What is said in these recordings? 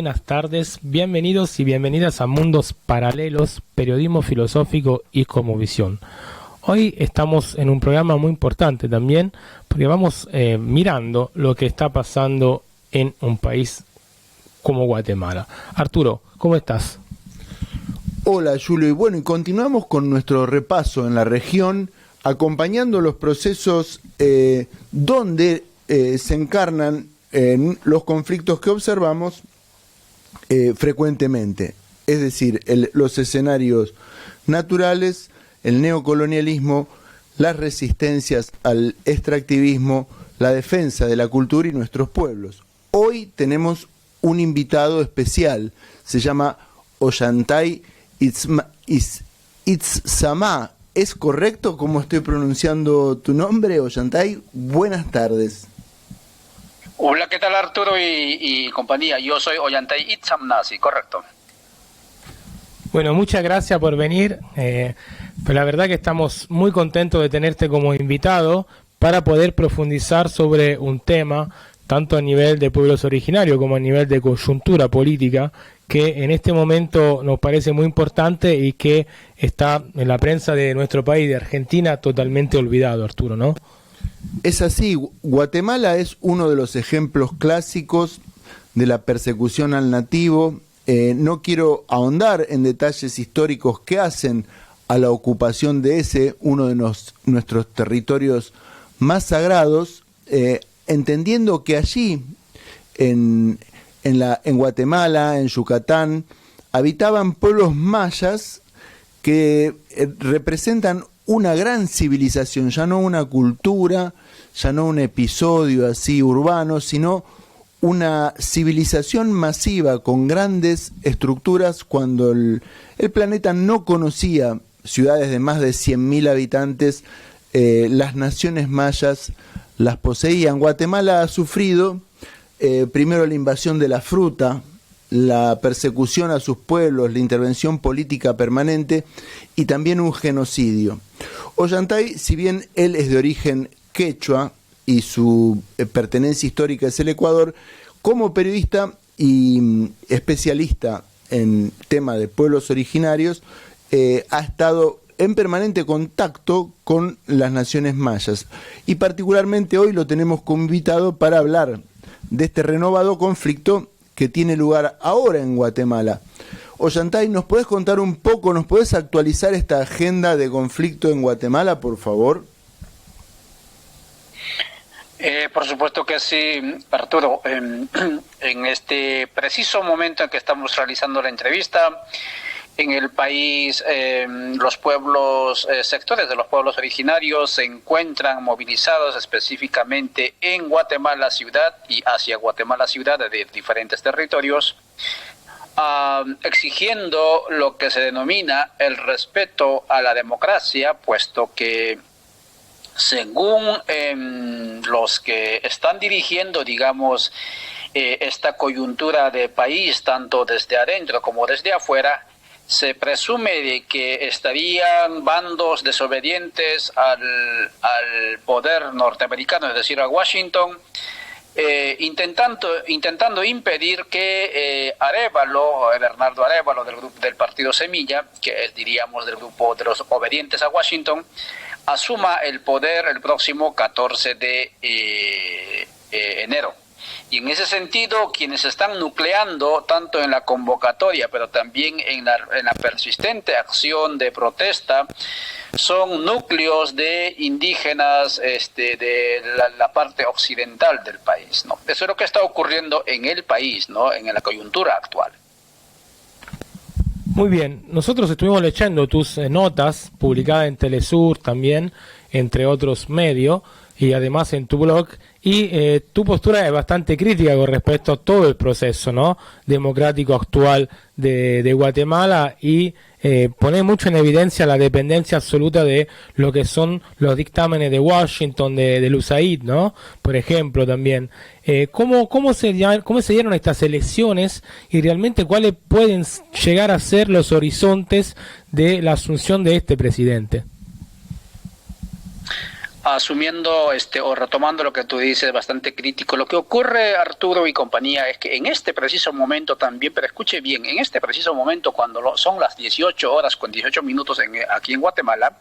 buenas tardes, bienvenidos y bienvenidas a Mundos Paralelos, Periodismo Filosófico y Cosmovisión. Hoy estamos en un programa muy importante también, porque vamos mirando lo que está pasando en un país como Guatemala. Arturo, ¿cómo estás? Hola Julio, y bueno, y continuamos con nuestro repaso en la región, acompañando los procesos donde se encarnan los conflictos que observamos frecuentemente, es decir, los escenarios naturales, el neocolonialismo, las resistencias al extractivismo, la defensa de la cultura y nuestros pueblos. Hoy tenemos un invitado especial, se llama Ollantay Itzamá. ¿Es correcto cómo estoy pronunciando tu nombre, Ollantay? Buenas tardes. Hola, ¿qué tal Arturo y compañía? Yo soy Ollantay Itzamná, sí, correcto. Bueno, muchas gracias por venir. Pues la verdad que estamos muy contentos de tenerte como invitado para poder profundizar sobre un tema, tanto a nivel de pueblos originarios como a nivel de coyuntura política, que en este momento nos parece muy importante y que está en la prensa de nuestro país, de Argentina, totalmente olvidado, Arturo, ¿no? Es así, Guatemala es uno de los ejemplos clásicos de la persecución al nativo. No quiero ahondar en detalles históricos que hacen a la ocupación de uno de nuestros territorios más sagrados, entendiendo que allí, en Guatemala, en Yucatán, habitaban pueblos mayas que representan una gran civilización, ya no una cultura, ya no un episodio así urbano, sino una civilización masiva con grandes estructuras cuando el planeta no conocía ciudades de más de 100.000 habitantes. Las naciones mayas las poseían. Guatemala ha sufrido primero la invasión de la fruta, la persecución a sus pueblos, la intervención política permanente y también un genocidio. Ollantay, si bien él es de origen quechua y su pertenencia histórica es el Ecuador, como periodista y especialista en tema de pueblos originarios, ha estado en permanente contacto con las naciones mayas. Y particularmente hoy lo tenemos como invitado para hablar de este renovado conflicto que tiene lugar ahora en Guatemala. Ollantay, ¿nos podés contar un poco, nos podés actualizar esta agenda de conflicto en Guatemala, por favor? Por supuesto que sí, Arturo. En este preciso momento en que estamos realizando la entrevista, en el país los pueblos, sectores de los pueblos originarios se encuentran movilizados específicamente en Guatemala ciudad y hacia Guatemala ciudad de diferentes territorios, exigiendo lo que se denomina el respeto a la democracia, puesto que según los que están dirigiendo, digamos, esta coyuntura de país, tanto desde adentro como desde afuera, se presume de que estarían bandos desobedientes al poder norteamericano, es decir, a Washington, intentando impedir que Bernardo Arévalo del partido Semilla, que es, diríamos, del grupo de los obedientes a Washington, asuma el poder el próximo 14 de enero. Y en ese sentido, quienes están nucleando, tanto en la convocatoria, pero también en la persistente acción de protesta, son núcleos de indígenas de la parte occidental del país, ¿no? Eso es lo que está ocurriendo en el país, ¿no? En la coyuntura actual. Muy bien, nosotros estuvimos leyendo tus notas publicadas en Telesur también, entre otros medios, y además en tu blog, y tu postura es bastante crítica con respecto a todo el proceso, ¿no?, democrático actual de Guatemala, y pone mucho en evidencia la dependencia absoluta de lo que son los dictámenes de Washington, del USAID, ¿no?, por ejemplo, también. ¿Cómo se dieron estas elecciones y realmente cuáles pueden llegar a ser los horizontes de la asunción de este presidente? asumiendo o retomando lo que tú dices, bastante crítico. Lo que ocurre, Arturo y compañía, es que en este preciso momento también, pero escuche bien, en este preciso momento, cuando son las 18 horas con 18 minutos aquí en Guatemala,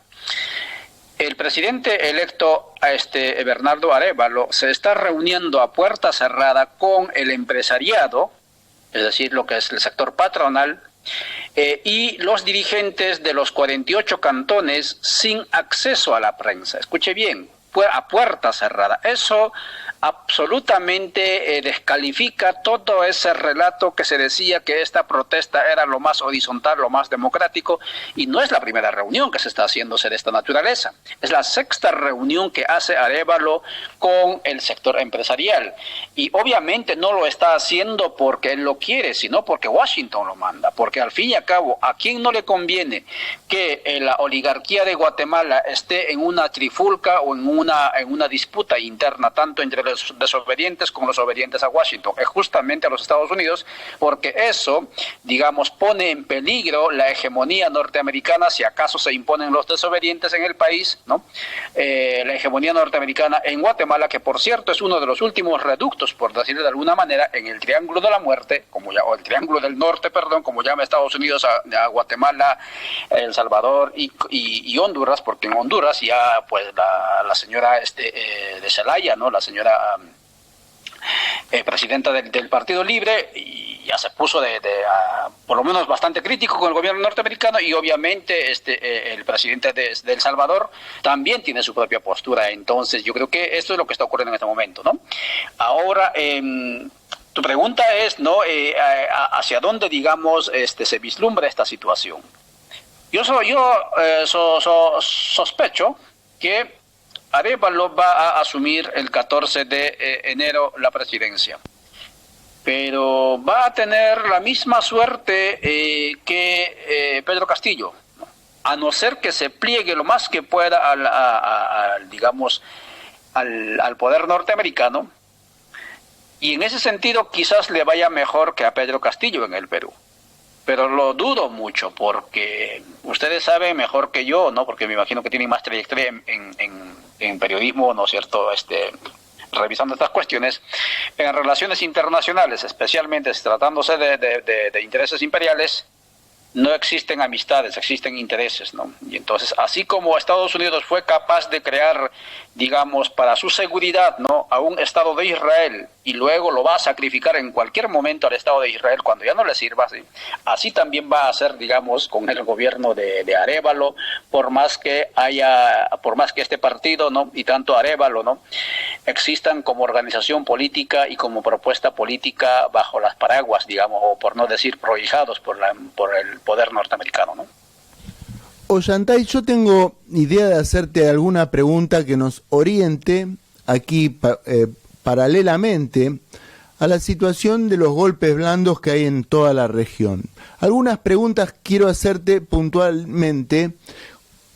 el presidente electo, Bernardo Arévalo, se está reuniendo a puerta cerrada con el empresariado, es decir, lo que es el sector patronal, y los dirigentes de los 48 cantones sin acceso a la prensa. Escuche bien, a puerta cerrada. Eso absolutamente descalifica todo ese relato que se decía que esta protesta era lo más horizontal, lo más democrático, y no es la primera reunión que se está haciéndose de esta naturaleza. Es la sexta reunión que hace Arévalo con el sector empresarial, y obviamente no lo está haciendo porque él lo quiere, sino porque Washington lo manda, porque al fin y al cabo, ¿a quién no le conviene que la oligarquía de Guatemala esté en una trifulca o en una disputa interna, tanto entre los desobedientes como los obedientes a Washington? Es justamente a los Estados Unidos, porque eso, digamos, pone en peligro la hegemonía norteamericana si acaso se imponen los desobedientes en el país, ¿no? La hegemonía norteamericana en Guatemala, que por cierto es uno de los últimos reductos, por decirlo de alguna manera, en el Triángulo de la Muerte, o el Triángulo del Norte, perdón, como llama Estados Unidos a Guatemala, El Salvador y Honduras, porque en Honduras ya pues la señora de Zelaya, ¿no? La señora presidenta del Partido Libre, y ya se puso por lo menos bastante crítico con el gobierno norteamericano, y obviamente el presidente de El Salvador también tiene su propia postura. Entonces yo creo que esto es lo que está ocurriendo en este momento, ¿no? Ahora, tu pregunta es, ¿no? ¿Hacia dónde, digamos, se vislumbra esta situación? Yo sospecho que Arévalo va a asumir el 14 de enero la presidencia, pero va a tener la misma suerte que Pedro Castillo, ¿no? A no ser que se pliegue lo más que pueda digamos, al poder norteamericano, y en ese sentido quizás le vaya mejor que a Pedro Castillo en el Perú. Pero lo dudo mucho, porque ustedes saben mejor que yo, ¿no? Porque me imagino que tienen más trayectoria en periodismo, ¿no es cierto? Revisando estas cuestiones, en relaciones internacionales, especialmente tratándose de intereses imperiales, no existen amistades, existen intereses, ¿no? Y entonces, así como Estados Unidos fue capaz de crear, digamos, para su seguridad, ¿no?, a un Estado de Israel, y luego lo va a sacrificar en cualquier momento al Estado de Israel cuando ya no le sirva, ¿sí? Así también va a ser, digamos, con el gobierno de Arévalo, por más que este partido, ¿no?, y tanto Arévalo, ¿no?, existan como organización política y como propuesta política bajo las paraguas, digamos, o por no decir prohijados por el poder norteamericano, ¿no? Ollantay, yo tengo idea de hacerte alguna pregunta que nos oriente aquí paralelamente a la situación de los golpes blandos que hay en toda la región. Algunas preguntas quiero hacerte puntualmente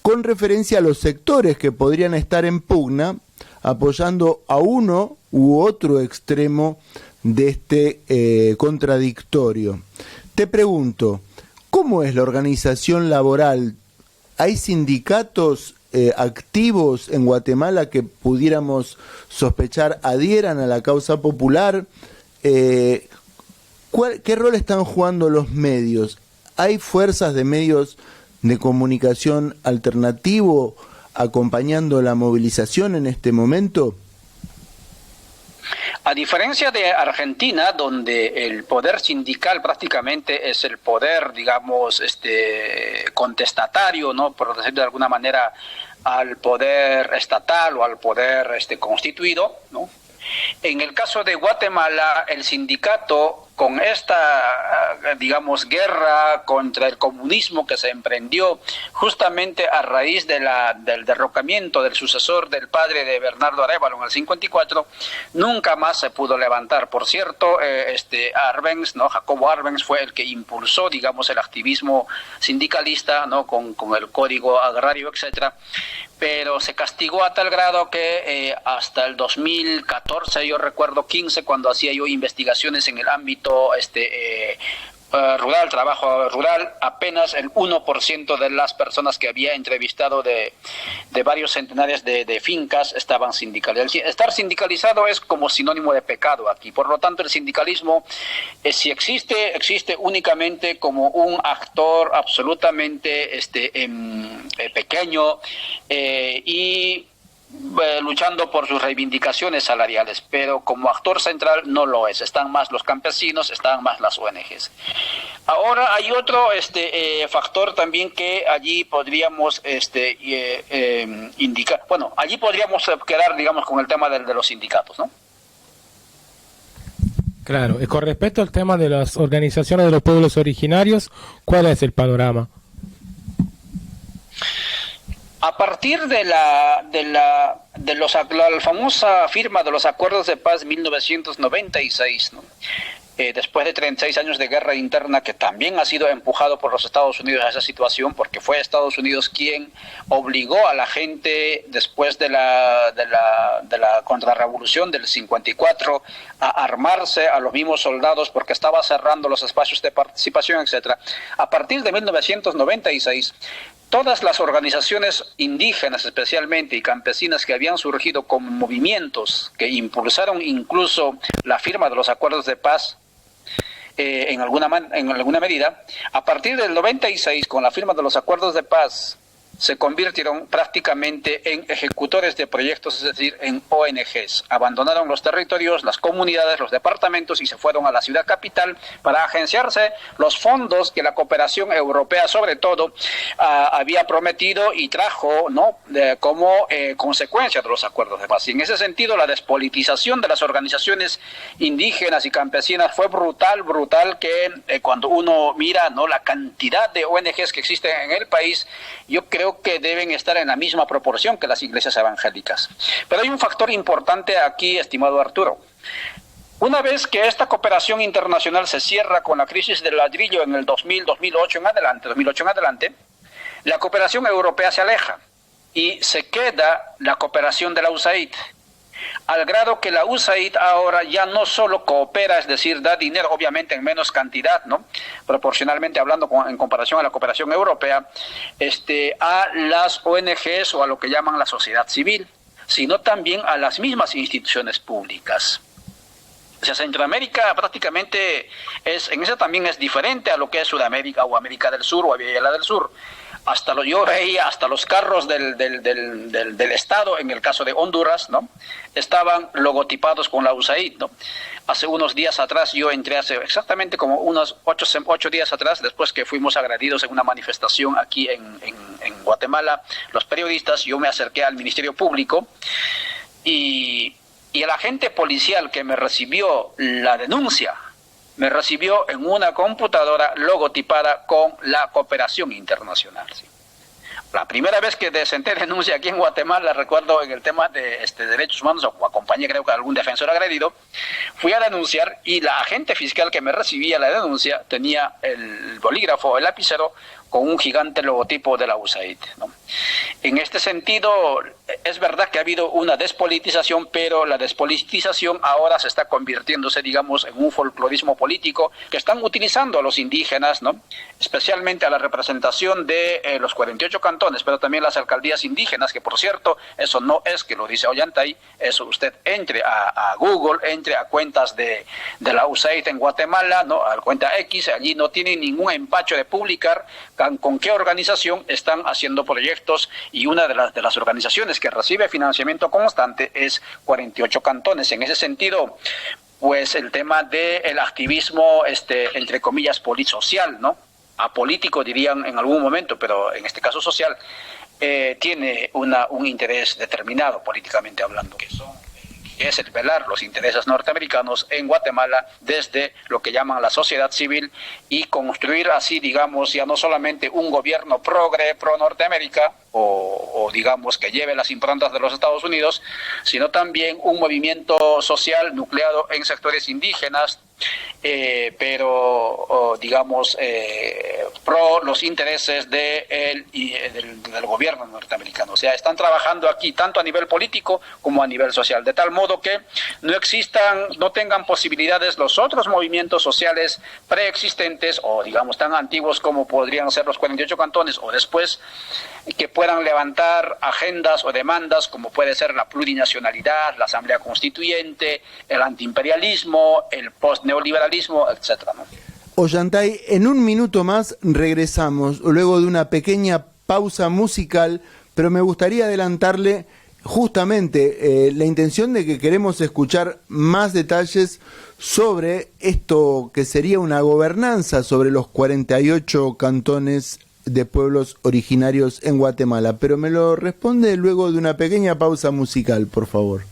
con referencia a los sectores que podrían estar en pugna apoyando a uno u otro extremo de este contradictorio. Te pregunto, ¿cómo es la organización laboral? ¿Hay sindicatos activos en Guatemala que pudiéramos sospechar adhieran a la causa popular? ¿Qué rol están jugando los medios? ¿Hay fuerzas de medios de comunicación alternativo acompañando la movilización en este momento? A diferencia de Argentina, donde el poder sindical prácticamente es el poder, digamos, contestatario, ¿no?, por decirlo de alguna manera, al poder estatal o al poder constituido, ¿no? En el caso de Guatemala, el sindicato, con esta, digamos, guerra contra el comunismo que se emprendió justamente a raíz del derrocamiento del sucesor del padre de Bernardo Arévalo en el 54, nunca más se pudo levantar. Por cierto, Arbenz, ¿no?, Jacobo Arbenz fue el que impulsó, digamos, el activismo sindicalista, ¿no?, con el código agrario, etcétera. Pero se castigó a tal grado que hasta el 2014, yo recuerdo 15, cuando hacía yo investigaciones en el ámbito rural, trabajo rural, apenas el 1% de las personas que había entrevistado de varios centenares de fincas estaban sindicalizadas. Estar sindicalizado es como sinónimo de pecado aquí. Por lo tanto, el sindicalismo, si existe, existe únicamente como un actor absolutamente pequeño y luchando por sus reivindicaciones salariales, pero como actor central no lo es. Están más los campesinos, están más las ONGs. Ahora hay otro factor también que allí podríamos indicar. Bueno, allí podríamos quedar, digamos, con el tema de los sindicatos, ¿no? Claro, y con respecto al tema de las organizaciones de los pueblos originarios, ¿cuál es el panorama? A partir de la famosa firma de los Acuerdos de Paz 1996, ¿no? Después de 36 años de guerra interna, que también ha sido empujado por los Estados Unidos a esa situación, porque fue Estados Unidos quien obligó a la gente, después de la contrarrevolución del 54, a armarse, a los mismos soldados, porque estaba cerrando los espacios de participación, etcétera. A partir de 1996, todas las organizaciones indígenas especialmente y campesinas que habían surgido como movimientos que impulsaron incluso la firma de los acuerdos de paz en alguna medida, a partir del 96, con la firma de los acuerdos de paz, se convirtieron prácticamente en ejecutores de proyectos, es decir, en ONGs. Abandonaron los territorios, las comunidades, los departamentos y se fueron a la ciudad capital para agenciarse los fondos que la cooperación europea, sobre todo, había prometido y trajo, ¿no?, como consecuencia de los acuerdos de paz. Y en ese sentido, la despolitización de las organizaciones indígenas y campesinas fue brutal, que cuando uno mira, ¿no?, la cantidad de ONGs que existen en el país, yo creo que deben estar en la misma proporción que las iglesias evangélicas. Pero hay un factor importante aquí, estimado Arturo. Una vez que esta cooperación internacional se cierra con la crisis del ladrillo en el 2008 en adelante, la cooperación europea se aleja y se queda la cooperación de la USAID. Al grado que la USAID ahora ya no solo coopera, es decir, da dinero, obviamente en menos cantidad, ¿no?, proporcionalmente hablando en comparación a la cooperación europea, a las ONGs o a lo que llaman la sociedad civil, sino también a las mismas instituciones públicas. O sea, Centroamérica prácticamente en eso también es diferente a lo que es Sudamérica o América del Sur o América del Sur. Yo veía hasta los carros del Estado, en el caso de Honduras, ¿no?, estaban logotipados con la USAID, ¿no? Hace unos días atrás, yo entré hace exactamente como unos 8 días atrás, después que fuimos agredidos en una manifestación aquí en Guatemala, los periodistas, yo me acerqué al Ministerio Público y el agente policial que me recibió la denuncia, me recibió en una computadora logotipada con la cooperación internacional, ¿sí? La primera vez que presenté denuncia aquí en Guatemala, recuerdo en el tema de derechos humanos, o acompañé creo que a algún defensor agredido, fui a denunciar y la agente fiscal que me recibía la denuncia tenía el bolígrafo, el lapicero, con un gigante logotipo de la USAID, ¿no? En este sentido, es verdad que ha habido una despolitización, pero la despolitización ahora se está convirtiéndose, digamos, en un folclorismo político que están utilizando a los indígenas, ¿no?, especialmente a la representación de los 48 cantones, pero también las alcaldías indígenas, que por cierto, eso no es que lo dice Ollantay, eso usted entre a Google, entre a cuentas de la USAID en Guatemala, ¿no?, a la cuenta X, allí no tienen ningún empacho de publicar con qué organización están haciendo proyectos, y una de las organizaciones que recibe financiamiento constante es 48 cantones. En ese sentido, pues el tema del activismo, entre comillas, social, ¿no?, apolítico dirían en algún momento, pero en este caso social, tiene un interés determinado políticamente hablando, que es el velar los intereses norteamericanos en Guatemala desde lo que llaman la sociedad civil y construir así, digamos, ya no solamente un gobierno pro Norteamérica, o digamos que lleve las improntas de los Estados Unidos, sino también un movimiento social nucleado en sectores indígenas, pero digamos pro los intereses del gobierno norteamericano. O sea, están trabajando aquí tanto a nivel político como a nivel social, de tal modo que no tengan posibilidades los otros movimientos sociales preexistentes o digamos tan antiguos como podrían ser los 48 cantones o después, que puedan levantar agendas o demandas como puede ser la plurinacionalidad, la Asamblea Constituyente, el antiimperialismo, el postneoliberalismo, etcétera, ¿no? Ollantay, en un minuto más regresamos, luego de una pequeña pausa musical, pero me gustaría adelantarle justamente la intención de que queremos escuchar más detalles sobre esto que sería una gobernanza sobre los 48 cantones de pueblos originarios en Guatemala, pero me lo responde luego de una pequeña pausa musical, por favor.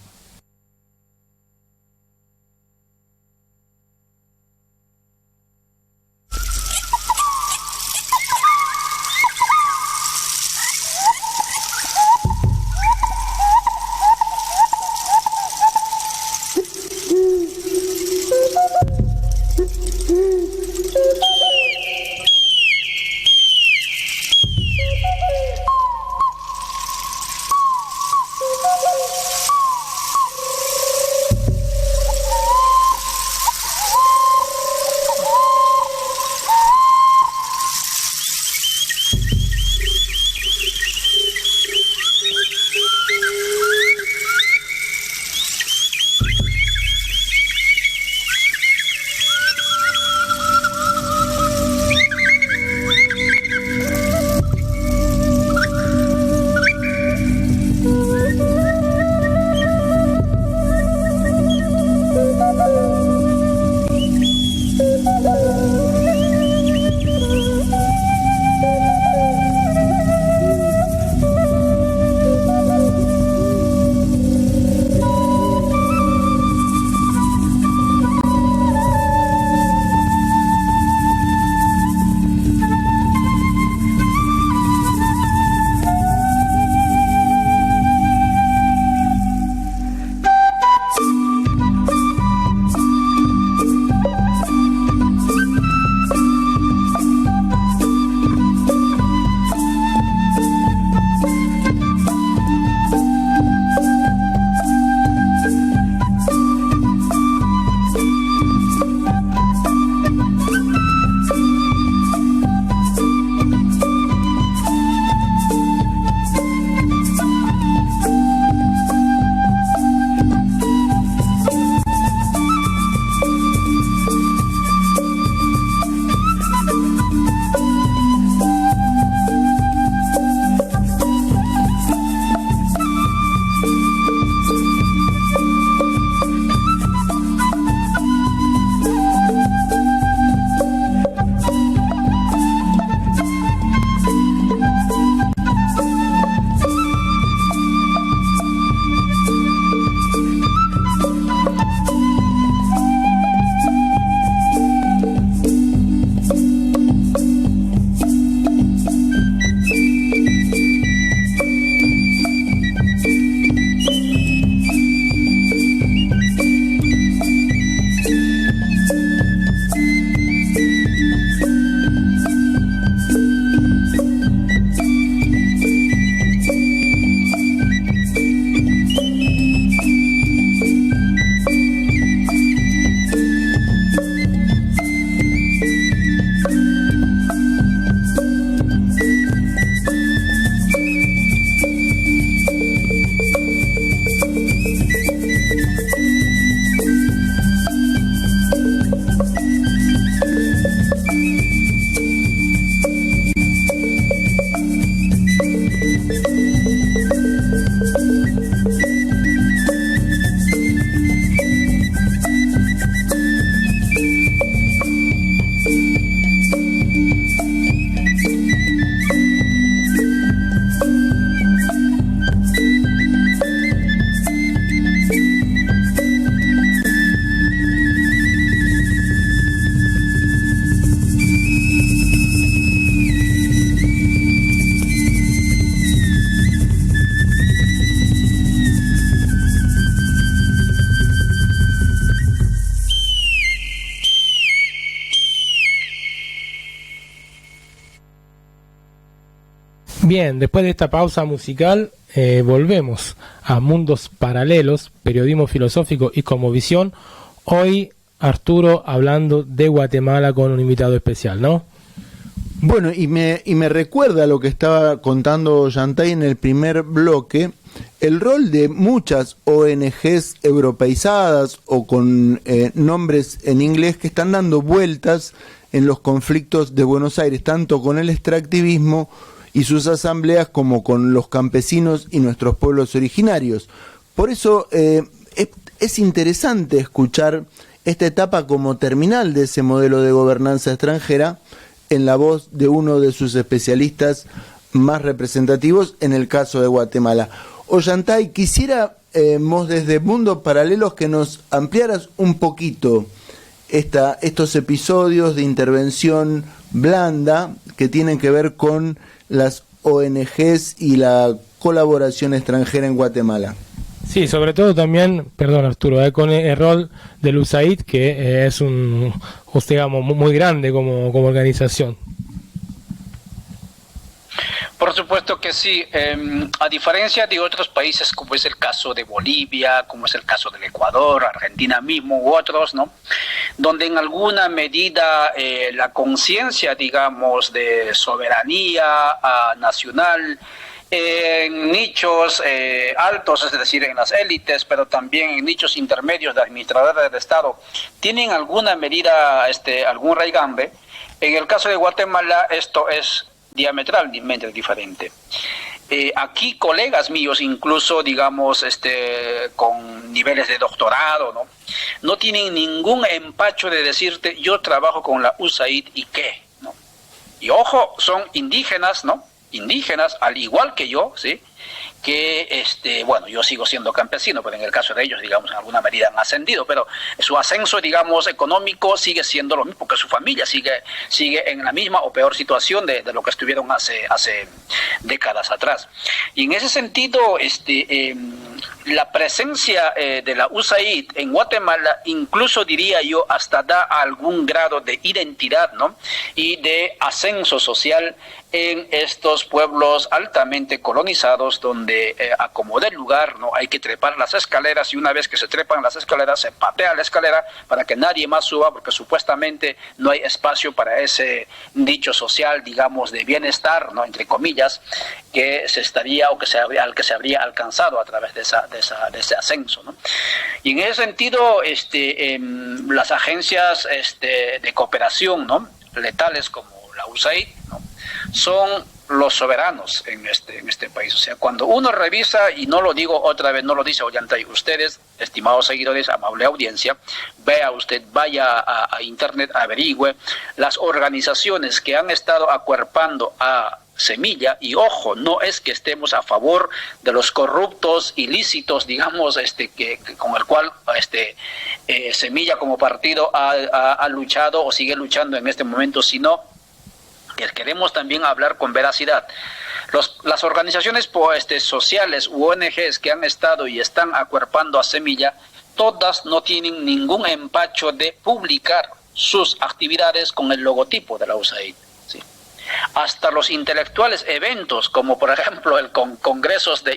Bien, después de esta pausa musical, volvemos a Mundos Paralelos, periodismo filosófico y cosmovisión. Hoy Arturo hablando de Guatemala con un invitado especial, ¿no? Bueno, y me recuerda lo que estaba contando Yantay en el primer bloque, el rol de muchas ONGs europeizadas o con nombres en inglés que están dando vueltas en los conflictos de Buenos Aires, tanto con el extractivismo y sus asambleas como con los campesinos y nuestros pueblos originarios. Por eso es interesante escuchar esta etapa como terminal de ese modelo de gobernanza extranjera en la voz de uno de sus especialistas más representativos en el caso de Guatemala. Ollantay, quisiéramos desde Mundos Paralelos que nos ampliaras un poquito estos episodios de intervención blanda que tienen que ver con las ONGs y la colaboración extranjera en Guatemala. Sí, sobre todo también, perdón Arturo, con el rol del USAID, que es digamos, muy grande como organización. Por supuesto que sí, a diferencia de otros países como es el caso de Bolivia, como es el caso del Ecuador, Argentina mismo u otros, ¿no? Donde en alguna medida la conciencia, digamos, de soberanía nacional en nichos altos, es decir, en las élites, pero también en nichos intermedios de administradores del Estado, tienen alguna medida, algún raigambre. En el caso de Guatemala esto es diametralmente diferente. Aquí colegas míos, incluso digamos con niveles de doctorado, no tienen ningún empacho de decirte yo trabajo con la USAID y qué, ¿no? Y ojo, son indígenas, ¿no? Indígenas, al igual que yo, ¿sí? Que, bueno, yo sigo siendo campesino, pero en el caso de ellos, digamos, en alguna medida han ascendido, pero su ascenso, digamos, económico sigue siendo lo mismo, porque su familia sigue en la misma o peor situación de lo que estuvieron hace décadas atrás. Y en ese sentido, la presencia de la USAID en Guatemala, incluso diría yo, hasta da algún grado de identidad, ¿no? Y de ascenso social en estos pueblos altamente colonizados, donde a como dé lugar, ¿no? Hay que trepar las escaleras, y una vez que se trepan las escaleras se patea la escalera para que nadie más suba, porque supuestamente no hay espacio para ese nicho social, digamos, de bienestar, ¿no? Entre comillas, que se estaría o al que se habría alcanzado a través de ese ascenso, ¿no? Y en ese sentido, las agencias de cooperación, ¿no? Letales como la USAID, ¿no? Son los soberanos en este país. O sea, cuando uno revisa, y no lo digo otra vez, no lo dice Ollantay, ustedes, estimados seguidores, amable audiencia, vaya a internet, averigüe las organizaciones que han estado acuerpando a Semilla, y ojo, no es que estemos a favor de los corruptos ilícitos, digamos, que con el cual Semilla como partido ha luchado o sigue luchando en este momento, sino que queremos también hablar con veracidad. Las organizaciones sociales u ONGs que han estado y están acuerpando a Semilla, todas no tienen ningún empacho de publicar sus actividades con el logotipo de la USAID. ¿Sí? Hasta los intelectuales eventos, como por ejemplo el congresos de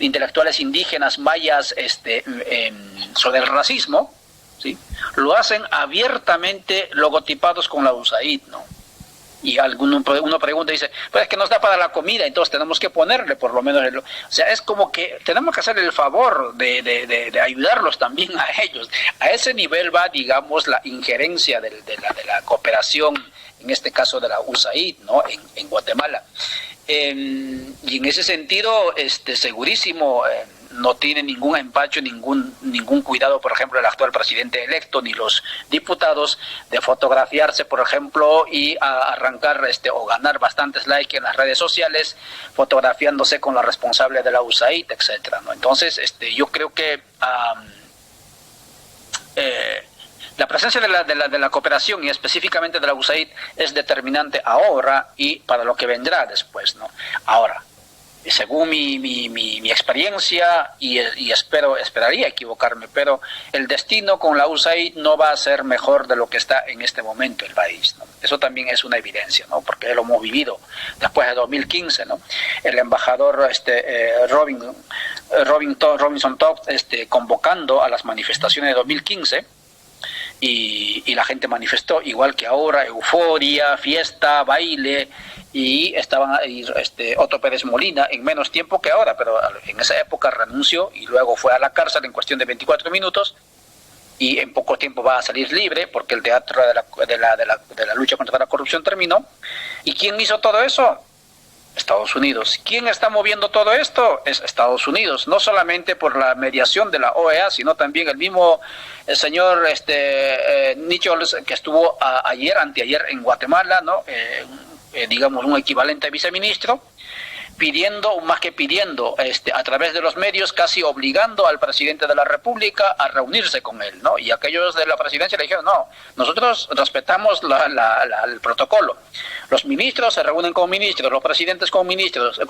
intelectuales indígenas mayas sobre el racismo, ¿sí? Lo hacen abiertamente logotipados con la USAID, ¿no? Y uno pregunta y dice, pues es que nos da para la comida, entonces tenemos que ponerle por lo menos. O sea, es como que tenemos que hacer el favor de ayudarlos también a ellos. A ese nivel va, digamos, la injerencia de la cooperación, en este caso de la USAID, ¿no? En Guatemala. Y en ese sentido, segurísimo, no tiene ningún empacho, ningún cuidado, por ejemplo, el actual presidente electo ni los diputados de fotografiarse, por ejemplo, y arrancar o ganar bastantes likes en las redes sociales, fotografiándose con la responsable de la USAID, etcétera, ¿no? Entonces, yo creo que la presencia de la cooperación y específicamente de la USAID es determinante ahora y para lo que vendrá después, ¿no? Ahora, según mi experiencia, y esperaría equivocarme, pero el destino con la USAID no va a ser mejor de lo que está en este momento el país, ¿no? Eso también es una evidencia, ¿no? Porque lo hemos vivido después de 2015, ¿no? El embajador Robinson Todd convocando a las manifestaciones de 2015, y la gente manifestó igual que ahora, euforia, fiesta, baile, y estaban ahí Otto Pérez Molina en menos tiempo que ahora, pero en esa época renunció y luego fue a la cárcel en cuestión de 24 minutos, y en poco tiempo va a salir libre porque el teatro de la lucha contra la corrupción terminó. ¿Y quién hizo todo eso? Estados Unidos. ¿Quién está moviendo todo esto? Es Estados Unidos, no solamente por la mediación de la OEA, sino también el mismo señor Nichols, que estuvo anteayer en Guatemala, ¿no? Digamos un equivalente a viceministro, pidiendo, más que pidiendo, a través de los medios, casi obligando al presidente de la República a reunirse con él, ¿no? Y aquellos de la presidencia le dijeron, no, nosotros respetamos el protocolo. Los ministros se reúnen con ministros, los presidentes con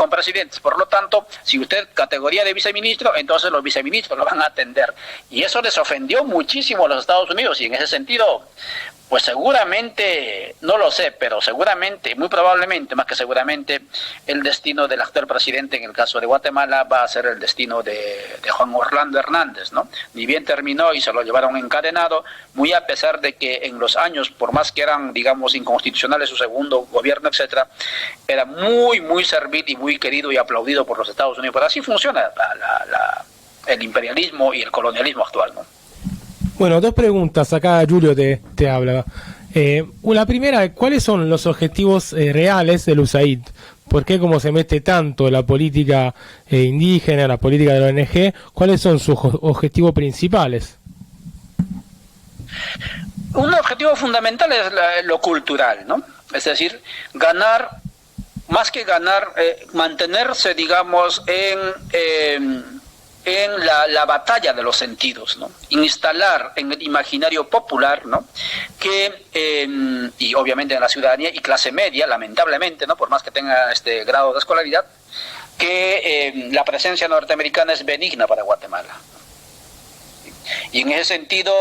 presidentes. Por lo tanto, si usted categoría de viceministro, entonces los viceministros lo van a atender. Y eso les ofendió muchísimo a los Estados Unidos, y en ese sentido, pues seguramente, no lo sé, pero seguramente, muy probablemente, más que seguramente, el destino del actual presidente en el caso de Guatemala va a ser el destino de Juan Orlando Hernández, ¿no? Ni bien terminó y se lo llevaron encadenado, muy a pesar de que en los años, por más que eran, digamos, inconstitucionales su segundo gobierno, etcétera, era muy, muy servil y muy querido y aplaudido por los Estados Unidos. Pero así funciona el imperialismo y el colonialismo actual, ¿no? Bueno, dos preguntas. Acá Julio te habla. La primera, ¿cuáles son los objetivos reales del USAID? ¿Por qué como se mete tanto en la política indígena, en la política de la ONG? ¿Cuáles son sus objetivos principales? Un objetivo fundamental es lo cultural, ¿no? Es decir, ganar, más que ganar, mantenerse, digamos, en la batalla de los sentidos, ¿no? Instalar en el imaginario popular, ¿no? Que, y obviamente en la ciudadanía y clase media, lamentablemente, ¿no? Por más que tenga este grado de escolaridad, que la presencia norteamericana es benigna para Guatemala. Y en ese sentido,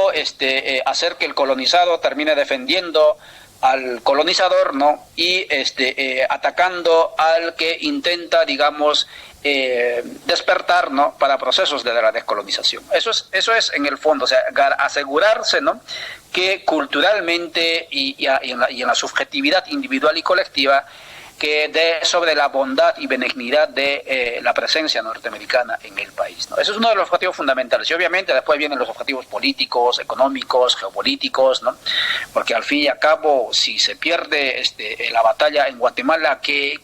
hacer que el colonizado termine defendiendo al colonizador, ¿no? Y atacando al que intenta, digamos, despertar, ¿no? Para procesos de la descolonización. Eso es en el fondo, o sea, asegurarse, ¿no? Que culturalmente y en la subjetividad individual y colectiva, que dé sobre la bondad y benignidad de la presencia norteamericana en el país, ¿no? Eso es uno de los objetivos fundamentales. Y obviamente después vienen los objetivos políticos, económicos, geopolíticos, ¿no? Porque al fin y al cabo, si se pierde la batalla en Guatemala, ¿qué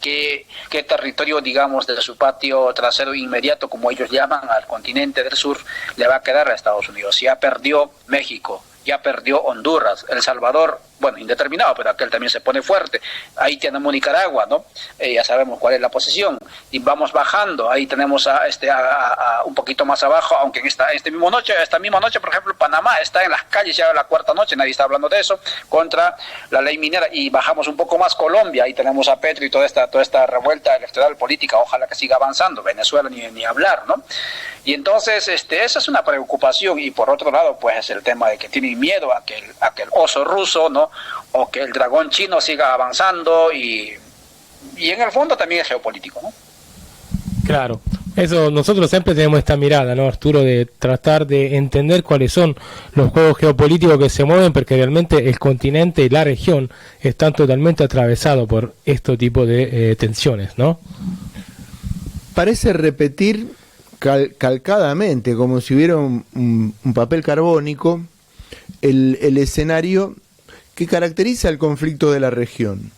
territorio, digamos, de su patio trasero inmediato, como ellos llaman, al continente del sur, le va a quedar a Estados Unidos? Ya perdió México, ya perdió Honduras, El Salvador, bueno, indeterminado, pero aquel también se pone fuerte. Ahí tenemos Nicaragua, ¿no? Ya sabemos cuál es la posición. Y vamos bajando, ahí tenemos a un poquito más abajo, aunque en esta misma noche, por ejemplo, Panamá está en las calles ya la cuarta noche, nadie está hablando de eso, contra la ley minera. Y bajamos un poco más Colombia, ahí tenemos a Petro y toda esta revuelta electoral política, ojalá que siga avanzando. Venezuela ni hablar, ¿no? Y entonces, esa es una preocupación. Y por otro lado, pues el tema de que tienen miedo a que el oso ruso, ¿no? O que el dragón chino siga avanzando, y en el fondo también es geopolítico, ¿no? Claro, eso nosotros siempre tenemos esta mirada, ¿no, Arturo? De tratar de entender cuáles son los juegos geopolíticos que se mueven, porque realmente el continente y la región están totalmente atravesados por este tipo de tensiones, ¿no? Parece repetir calcadamente, como si hubiera un papel carbónico, el escenario que caracteriza el conflicto de la región.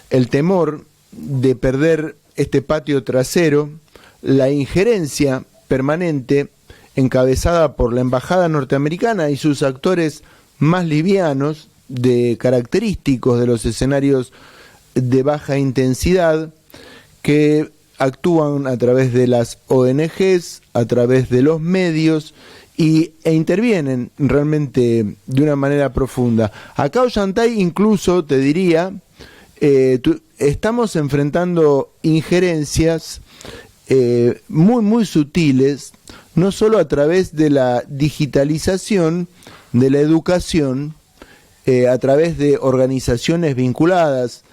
El temor de perder este patio trasero, la injerencia permanente encabezada por la embajada norteamericana y sus actores más livianos, característicos de los escenarios de baja intensidad, que actúan a través de las ONGs, a través de los medios, e intervienen realmente de una manera profunda. Acá Ollantay, incluso te diría, estamos enfrentando injerencias muy, muy sutiles, no solo a través de la digitalización de la educación, a través de organizaciones vinculadas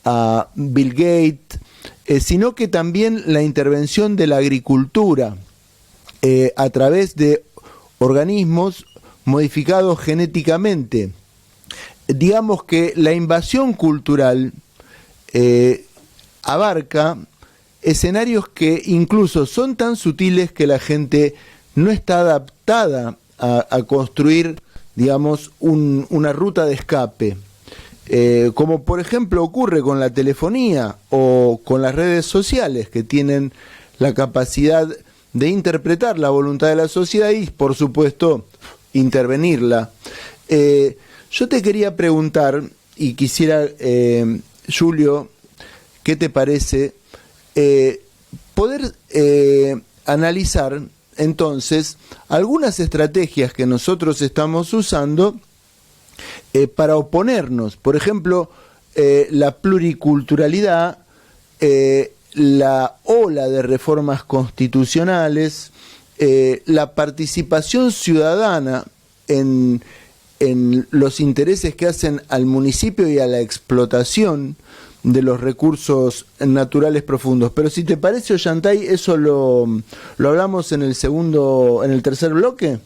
a Bill Gates, sino que también la intervención de la agricultura a través de organismos modificados genéticamente. Digamos que la invasión cultural abarca escenarios que incluso son tan sutiles que la gente no está adaptada a construir, digamos, una ruta de escape. Como por ejemplo ocurre con la telefonía o con las redes sociales, que tienen la capacidad de interpretar la voluntad de la sociedad y, por supuesto, intervenirla. Yo te quería preguntar, y quisiera, Julio, ¿qué te parece? Poder analizar entonces algunas estrategias que nosotros estamos usando para oponernos. Por ejemplo, la pluriculturalidad, la ola de reformas constitucionales, la participación ciudadana en los intereses que hacen al municipio y a la explotación de los recursos naturales profundos. Pero si te parece, Ollantay, eso lo hablamos en el tercer bloque.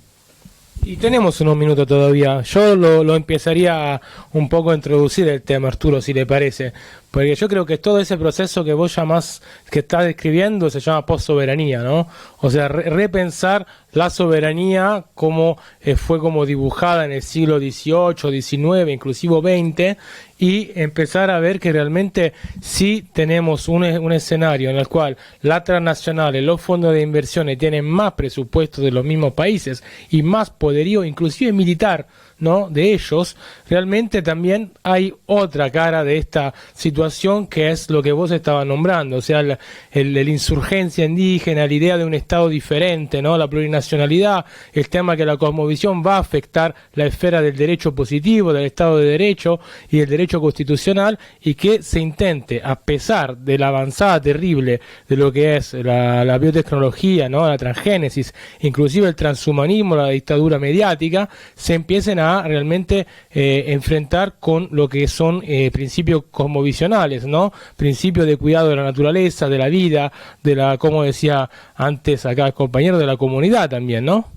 Y tenemos unos minutos todavía. Yo lo empezaría un poco a introducir el tema, Arturo, si le parece. Porque yo creo que todo ese proceso que vos llamás, que estás describiendo, se llama postsoberanía, ¿no? O sea, repensar la soberanía como fue como dibujada en el siglo XVIII, XIX, inclusive XX, y empezar a ver que realmente sí tenemos un escenario en el cual las transnacionales, los fondos de inversiones tienen más presupuesto de los mismos países y más poderío, inclusive militar, ¿no?, de ellos. Realmente también hay otra cara de esta situación, que es lo que vos estabas nombrando, o sea, la insurgencia indígena, la idea de un Estado diferente, ¿no?, la plurinacionalidad, el tema que la cosmovisión va a afectar la esfera del derecho positivo, del Estado de Derecho y del derecho constitucional, y que se intente, a pesar de la avanzada terrible de lo que es la biotecnología, ¿no?, la transgénesis, inclusive el transhumanismo, la dictadura mediática, se empiecen a realmente enfrentar con lo que son principios cosmovisionales, ¿no?, principios de cuidado de la naturaleza, de la vida, de la, como decía antes acá el compañero, de la comunidad también, ¿no?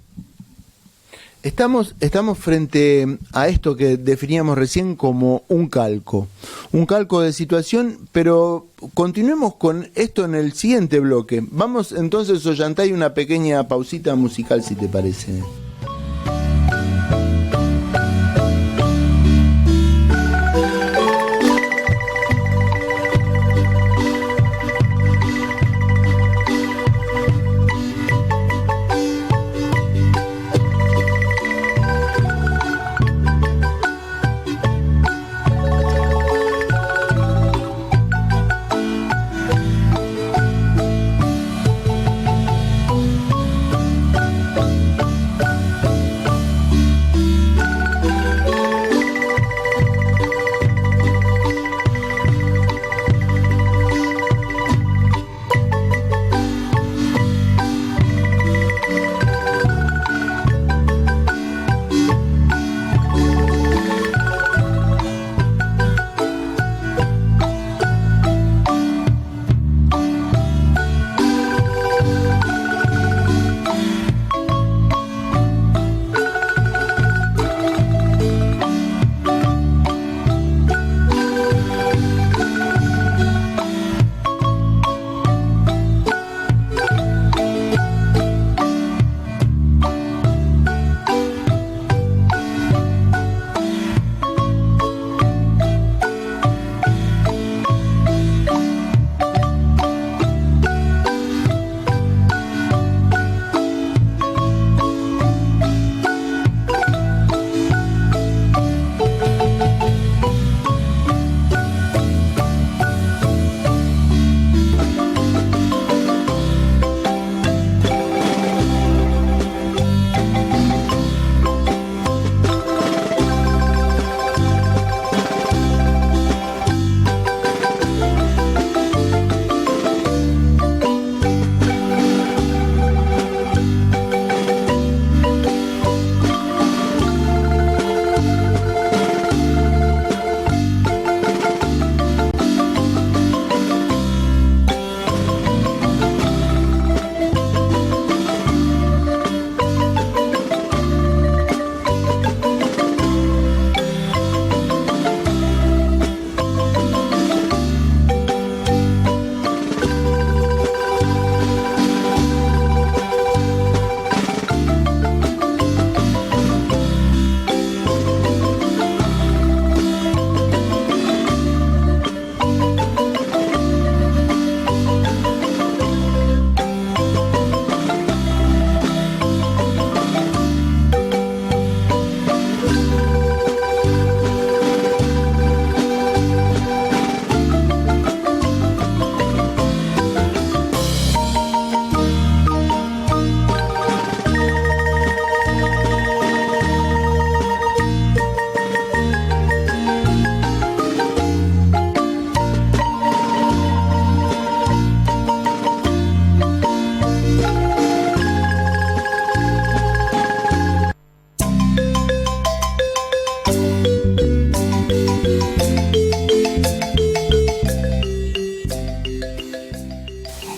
Estamos frente a esto que definíamos recién como un calco de situación, pero continuemos con esto en el siguiente bloque. Vamos entonces, Ollantay, una pequeña pausita musical, si te parece.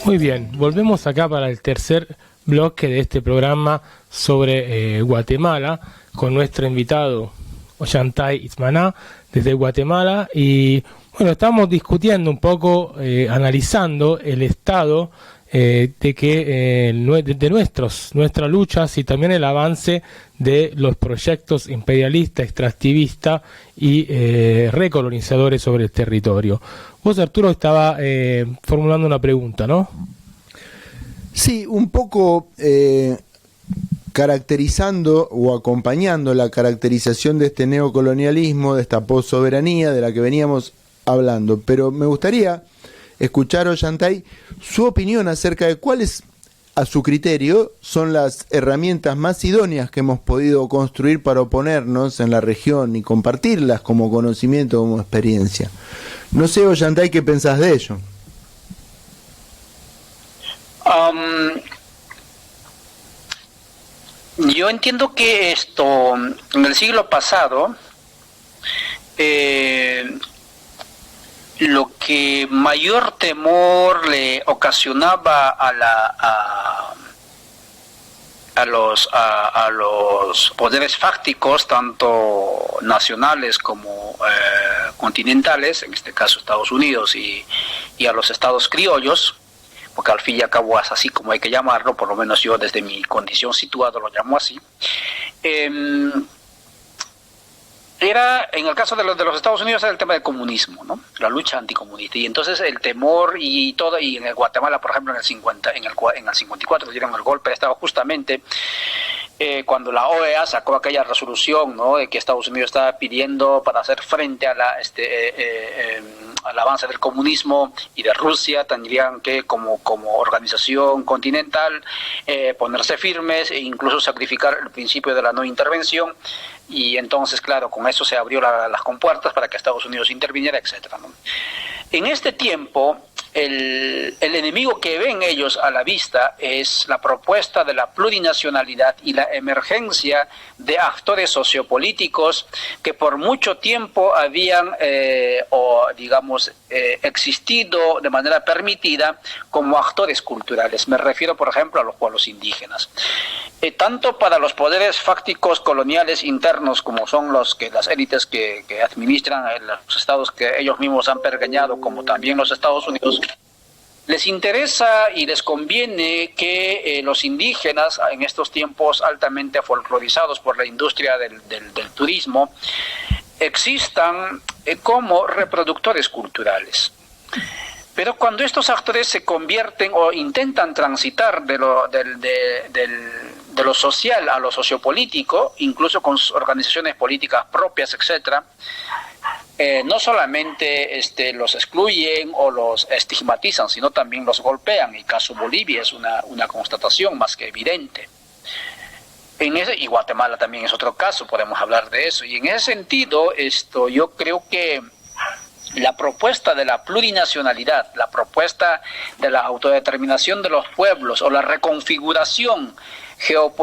Muy bien, volvemos acá para el tercer bloque de este programa sobre Guatemala con nuestro invitado Ollantay Ismaná desde Guatemala. Y bueno, estamos discutiendo un poco, analizando el estado de nuestras luchas y también el avance de los proyectos imperialistas, extractivistas y recolonizadores sobre el territorio. Vos, Arturo, estaba formulando una pregunta, ¿no? Sí, un poco caracterizando o acompañando la caracterización de este neocolonialismo, de esta possoberanía de la que veníamos hablando. Pero me gustaría escuchar, Ollantay, su opinión acerca de cuáles, a su criterio, son las herramientas más idóneas que hemos podido construir para oponernos en la región y compartirlas como conocimiento, como experiencia. No sé, Ollantay, ¿qué pensás de ello? Yo entiendo que esto, en el siglo pasado, lo que mayor temor le ocasionaba a los poderes fácticos, tanto nacionales como continentales, en este caso Estados Unidos y a los estados criollos, porque al fin y al cabo es así como hay que llamarlo, por lo menos yo desde mi condición situado lo llamo así, era, en el caso de los Estados Unidos, era el tema del comunismo, ¿no? La lucha anticomunista. Y entonces el temor y todo, y en el Guatemala, por ejemplo, en el 54 dieron el golpe de Estado justamente cuando la OEA sacó aquella resolución, ¿no?, de que Estados Unidos estaba pidiendo para hacer frente a al avance del comunismo, y de Rusia tendrían que como organización continental ponerse firmes e incluso sacrificar el principio de la no intervención. Y entonces, claro, con eso se abrió las compuertas para que Estados Unidos interviniera, etcétera, ¿no? En este tiempo, el enemigo que ven ellos a la vista es la propuesta de la plurinacionalidad y la emergencia de actores sociopolíticos que por mucho tiempo habían existido de manera permitida como actores culturales. Me refiero, por ejemplo, a los pueblos indígenas. Tanto para los poderes fácticos coloniales internos, como son las élites que administran los estados que ellos mismos han pergeñado, como también los Estados Unidos, les interesa y les conviene que los indígenas, en estos tiempos altamente folclorizados por la industria del turismo, existan como reproductores culturales. Pero cuando estos actores se convierten o intentan transitar de lo social a lo sociopolítico, incluso con organizaciones políticas propias, etcétera, no solamente los excluyen o los estigmatizan, sino también los golpean. El caso Bolivia es una constatación más que evidente. Y Guatemala también es otro caso, podemos hablar de eso. Y en ese sentido, yo creo que la propuesta de la plurinacionalidad, la propuesta de la autodeterminación de los pueblos o la reconfiguración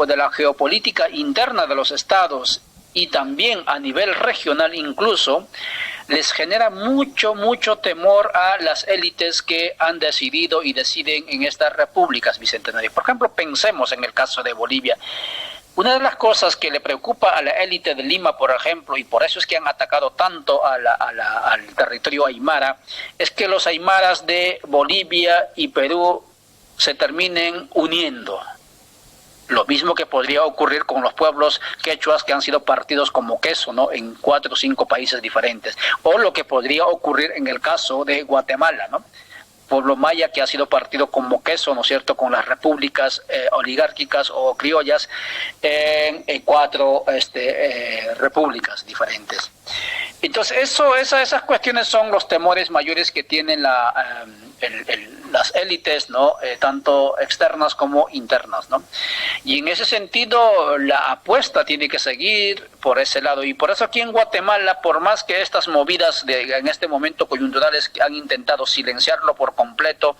de la geopolítica interna de los estados y también a nivel regional incluso, les genera mucho temor a las élites que han decidido y deciden en estas repúblicas bicentenarias. Por ejemplo, pensemos en el caso de Bolivia. Una de las cosas que le preocupa a la élite de Lima, por ejemplo, y por eso es que han atacado tanto al territorio aymara, es que los aymaras de Bolivia y Perú se terminen uniendo. Lo mismo que podría ocurrir con los pueblos quechuas que han sido partidos como queso, ¿no?, en 4 o 5 países diferentes. O lo que podría ocurrir en el caso de Guatemala, ¿no?, pueblo maya que ha sido partido como queso, ¿no es cierto?, con las repúblicas oligárquicas o criollas en 4 repúblicas diferentes. Entonces, esas cuestiones son los temores mayores que tienen las élites, ¿no?, tanto externas como internas, ¿no? Y en ese sentido, la apuesta tiene que seguir por ese lado. Y por eso aquí en Guatemala, por más que estas movidas en este momento coyunturales que han intentado silenciarlo por completo,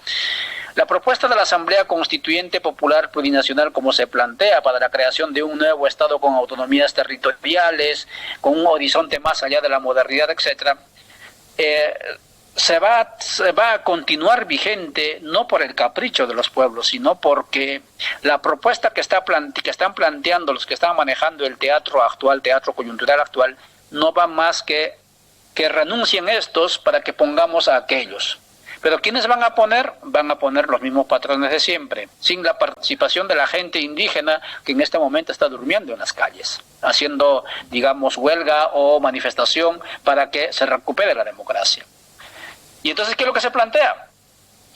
la propuesta de la Asamblea Constituyente Popular Plurinacional, como se plantea para la creación de un nuevo Estado con autonomías territoriales, con un horizonte más allá de la modernidad, etcétera, se va a continuar vigente no por el capricho de los pueblos, sino porque la propuesta que están planteando los que están manejando el teatro actual, teatro coyuntural actual, no va más que renuncien estos para que pongamos a aquellos. Pero ¿quiénes van a poner? Van a poner los mismos patrones de siempre, sin la participación de la gente indígena que en este momento está durmiendo en las calles, haciendo, digamos, huelga o manifestación para que se recupere la democracia. Y entonces, ¿qué es lo que se plantea?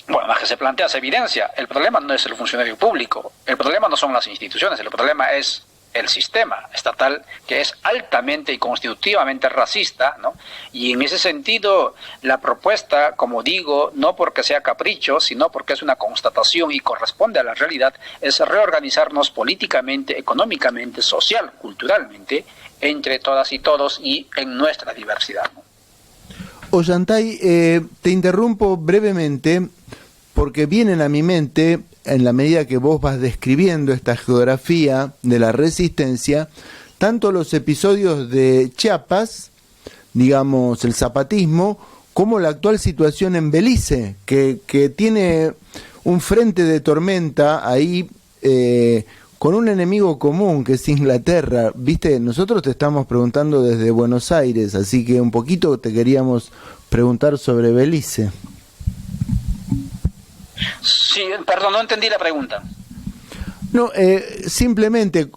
Bueno, más que se plantea, se evidencia. El problema no es el funcionario público, el problema no son las instituciones, el problema es el sistema estatal, que es altamente y constitutivamente racista, ¿no? Y en ese sentido, la propuesta, como digo, no porque sea capricho, sino porque es una constatación y corresponde a la realidad, es reorganizarnos políticamente, económicamente, social, culturalmente, entre todas y todos y en nuestra diversidad, ¿no? Ollantay, te interrumpo brevemente porque vienen a mi mente, en la medida que vos vas describiendo esta geografía de la resistencia, tanto los episodios de Chiapas, digamos el zapatismo, como la actual situación en Belice, que tiene un frente de tormenta ahí con un enemigo común que es Inglaterra. Viste, nosotros te estamos preguntando desde Buenos Aires, así que un poquito te queríamos preguntar sobre Belice. Sí, perdón, no entendí la pregunta. No, simplemente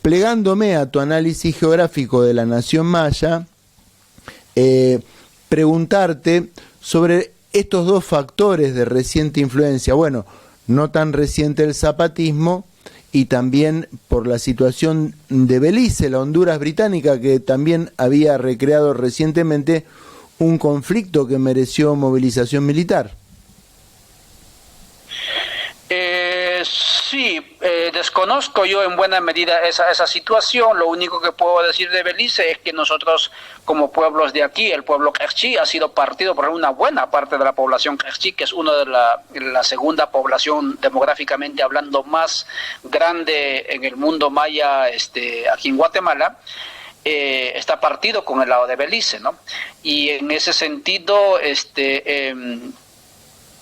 plegándome a tu análisis geográfico de la nación maya, preguntarte sobre estos dos factores de reciente influencia. Bueno, no tan reciente el zapatismo y también por la situación de Belice, la Honduras británica, que también había recreado recientemente un conflicto que mereció movilización militar. Sí, desconozco yo en buena medida esa situación. Lo único que puedo decir de Belice es que nosotros, como pueblos de aquí, el pueblo quechí ha sido partido por una buena parte de la población quechí, que es una de la segunda población demográficamente hablando más grande en el mundo maya, aquí en Guatemala. Está partido con el lado de Belice, ¿no? Y en ese sentido,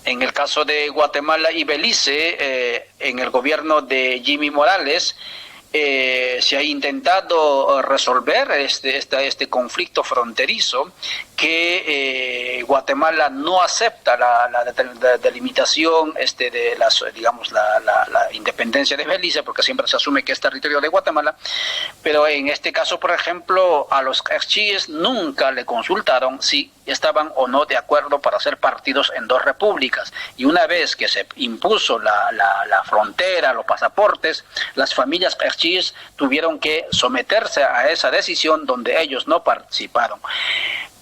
en el caso de Guatemala y Belice, en el gobierno de Jimmy Morales, se ha intentado resolver este conflicto fronterizo que Guatemala no acepta la delimitación de la independencia de Belice, porque siempre se asume que es territorio de Guatemala, pero en este caso, por ejemplo, a los quechíes nunca le consultaron si estaban o no de acuerdo para ser partidos en dos repúblicas, y una vez que se impuso la frontera, los pasaportes, las familias quechíes tuvieron que someterse a esa decisión donde ellos no participaron.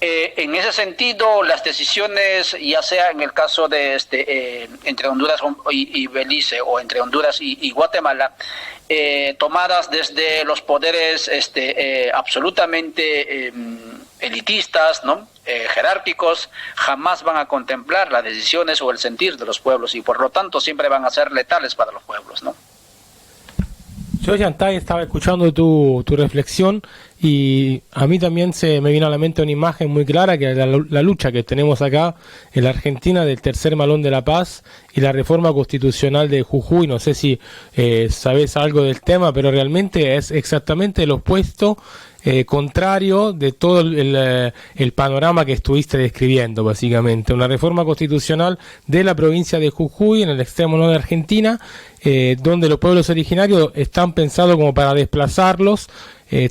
En ese sentido, las decisiones, ya sea en el caso de entre Honduras y Belice o entre Honduras y Guatemala, tomadas desde los poderes absolutamente elitistas, ¿no? Jerárquicos, jamás van a contemplar las decisiones o el sentir de los pueblos y por lo tanto siempre van a ser letales para los pueblos, ¿no? Yo, Ollantay, estaba escuchando tu reflexión y a mí también se me vino a la mente una imagen muy clara, que es la lucha que tenemos acá en la Argentina del tercer malón de la paz y la reforma constitucional de Jujuy. No sé si sabes algo del tema, pero realmente es exactamente lo opuesto, contrario de todo el panorama que estuviste describiendo, básicamente. Una reforma constitucional de la provincia de Jujuy, en el extremo norte de Argentina, donde los pueblos originarios están pensados como para desplazarlos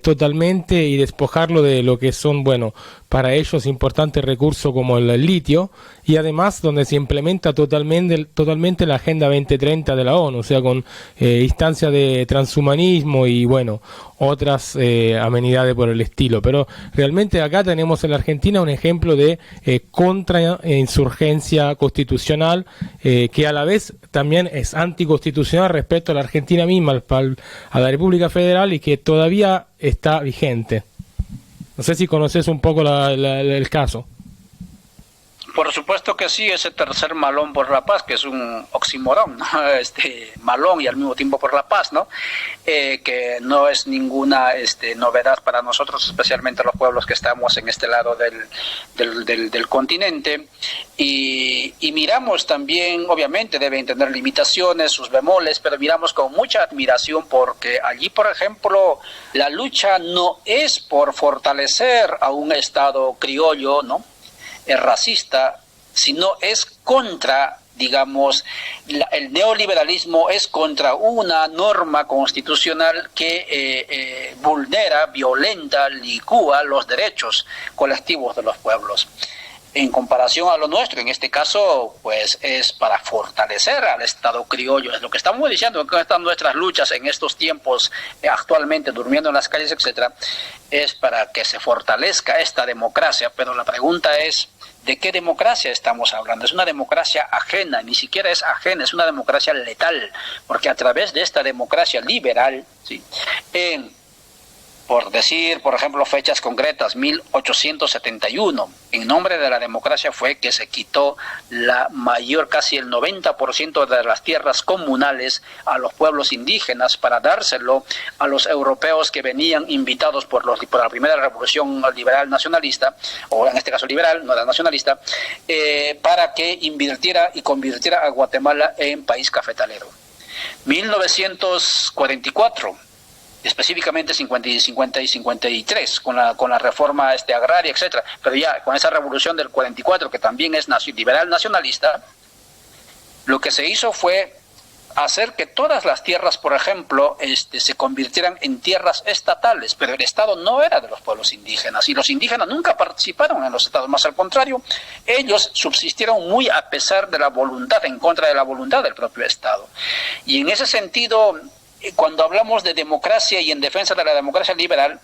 totalmente y despojarlo de lo que son, bueno, para ellos importantes recursos como el litio, y además donde se implementa totalmente la Agenda 2030 de la ONU, o sea, con instancias de transhumanismo y, bueno, otras amenidades por el estilo. Pero realmente acá tenemos en la Argentina un ejemplo de contrainsurgencia constitucional, que a la vez también es anticonstitucional respecto a la Argentina misma, a la República Federal, y que todavía está vigente. No sé si conoces un poco el caso. Por supuesto que sí, ese tercer malón por la paz, que es un oxímoron, ¿no? Malón y al mismo tiempo por la paz, ¿no? Que no es ninguna novedad para nosotros, especialmente los pueblos que estamos en este lado del continente. Y miramos también, obviamente deben tener limitaciones, sus bemoles, pero miramos con mucha admiración porque allí, por ejemplo, la lucha no es por fortalecer a un Estado criollo, ¿no? Racista, sino es contra, digamos, el neoliberalismo es contra una norma constitucional que vulnera, violenta, licúa los derechos colectivos de los pueblos. En comparación a lo nuestro, en este caso, pues es para fortalecer al Estado criollo. Es lo que estamos diciendo, que están nuestras luchas en estos tiempos, actualmente durmiendo en las calles, etcétera, es para que se fortalezca esta democracia. Pero la pregunta es, ¿de qué democracia estamos hablando? Es una democracia ajena, ni siquiera es ajena, es una democracia letal, porque a través de esta democracia liberal, ¿sí? Por decir, por ejemplo, fechas concretas, 1871, en nombre de la democracia fue que se quitó la mayor, casi el 90% de las tierras comunales a los pueblos indígenas para dárselo a los europeos que venían invitados por la primera revolución liberal nacionalista, o en este caso liberal, no era nacionalista, para que invirtiera y convirtiera a Guatemala en país cafetalero. 1944, específicamente 50 y 53, con la reforma agraria, etcétera, pero ya con esa revolución del 44, que también es liberal nacionalista, lo que se hizo fue hacer que todas las tierras, por ejemplo, se convirtieran en tierras estatales, pero el Estado no era de los pueblos indígenas, y los indígenas nunca participaron en los estados, más al contrario, ellos subsistieron muy a pesar de la voluntad, en contra de la voluntad del propio Estado. Y en ese sentido, cuando hablamos de democracia y en defensa de la democracia liberal,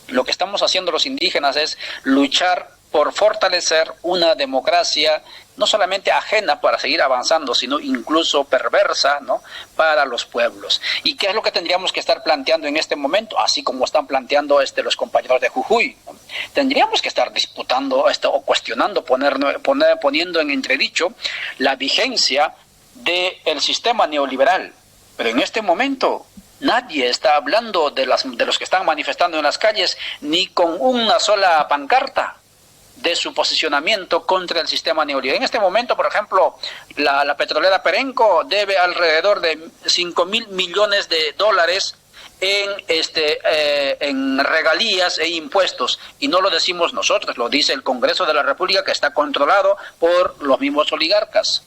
lo que estamos haciendo los indígenas es luchar por fortalecer una democracia no solamente ajena para seguir avanzando, sino incluso perversa, ¿no?, para los pueblos. ¿Y qué es lo que tendríamos que estar planteando en este momento? Así como están planteando los compañeros de Jujuy, ¿no? Tendríamos que estar disputando o cuestionando, poniendo en entredicho la vigencia del sistema neoliberal. Pero en este momento nadie está hablando de los que están manifestando en las calles, ni con una sola pancarta de su posicionamiento contra el sistema neoliberal. En este momento, por ejemplo, la petrolera Perenco debe alrededor de $5,000 millones en regalías e impuestos, y no lo decimos nosotros, lo dice el Congreso de la República, que está controlado por los mismos oligarcas.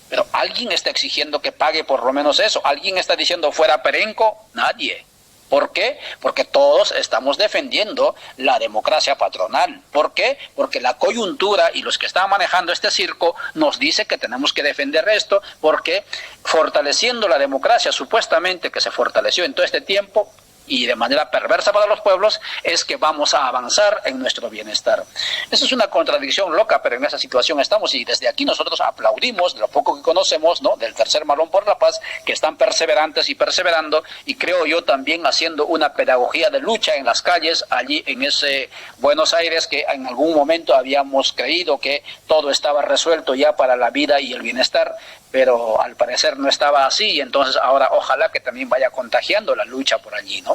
Pero ¿alguien está exigiendo que pague por lo menos eso? ¿Alguien está diciendo fuera Perenco? Nadie. ¿Por qué? Porque todos estamos defendiendo la democracia patronal. ¿Por qué? Porque la coyuntura y los que están manejando este circo nos dice que tenemos que defender esto, porque fortaleciendo la democracia supuestamente que se fortaleció en todo este tiempo, y de manera perversa para los pueblos, es que vamos a avanzar en nuestro bienestar. Eso es una contradicción loca, pero en esa situación estamos, y desde aquí nosotros aplaudimos de lo poco que conocemos, ¿no?, del tercer malón por la paz, que están perseverantes y perseverando, y creo yo también haciendo una pedagogía de lucha en las calles, allí en ese Buenos Aires, que en algún momento habíamos creído que todo estaba resuelto ya para la vida y el bienestar, pero al parecer no estaba así, y entonces ahora ojalá que también vaya contagiando la lucha por allí, ¿no?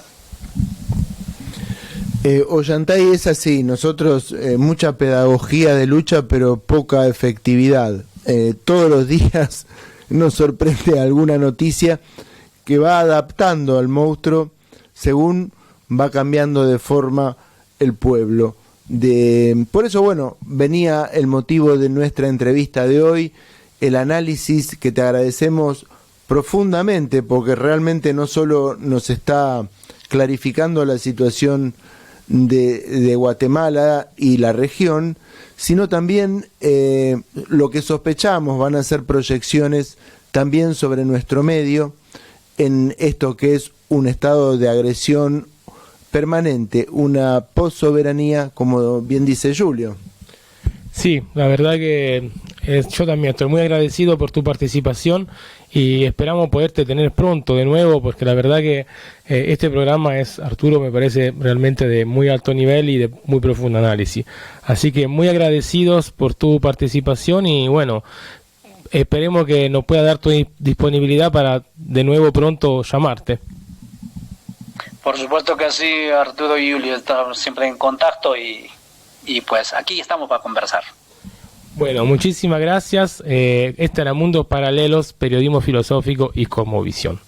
Ollantay, es así, nosotros mucha pedagogía de lucha, pero poca efectividad. Todos los días nos sorprende alguna noticia que va adaptando al monstruo según va cambiando de forma el pueblo. Por eso, bueno, venía el motivo de nuestra entrevista de hoy, el análisis que te agradecemos profundamente, porque realmente no solo nos está clarificando la situación de Guatemala y la región, sino también lo que sospechamos van a ser proyecciones también sobre nuestro medio en esto que es un estado de agresión permanente, una possoberanía, como bien dice Julio. Sí, la verdad que yo también estoy muy agradecido por tu participación y esperamos poderte tener pronto de nuevo, porque la verdad que este programa es, Arturo, me parece realmente de muy alto nivel y de muy profundo análisis. Así que muy agradecidos por tu participación y bueno, esperemos que nos pueda dar tu disponibilidad para de nuevo pronto llamarte. Por supuesto que sí, Arturo y Julio, estamos siempre en contacto y pues aquí estamos para conversar. Bueno, muchísimas gracias. Este era Mundos Paralelos, Periodismo Filosófico y Cosmovisión.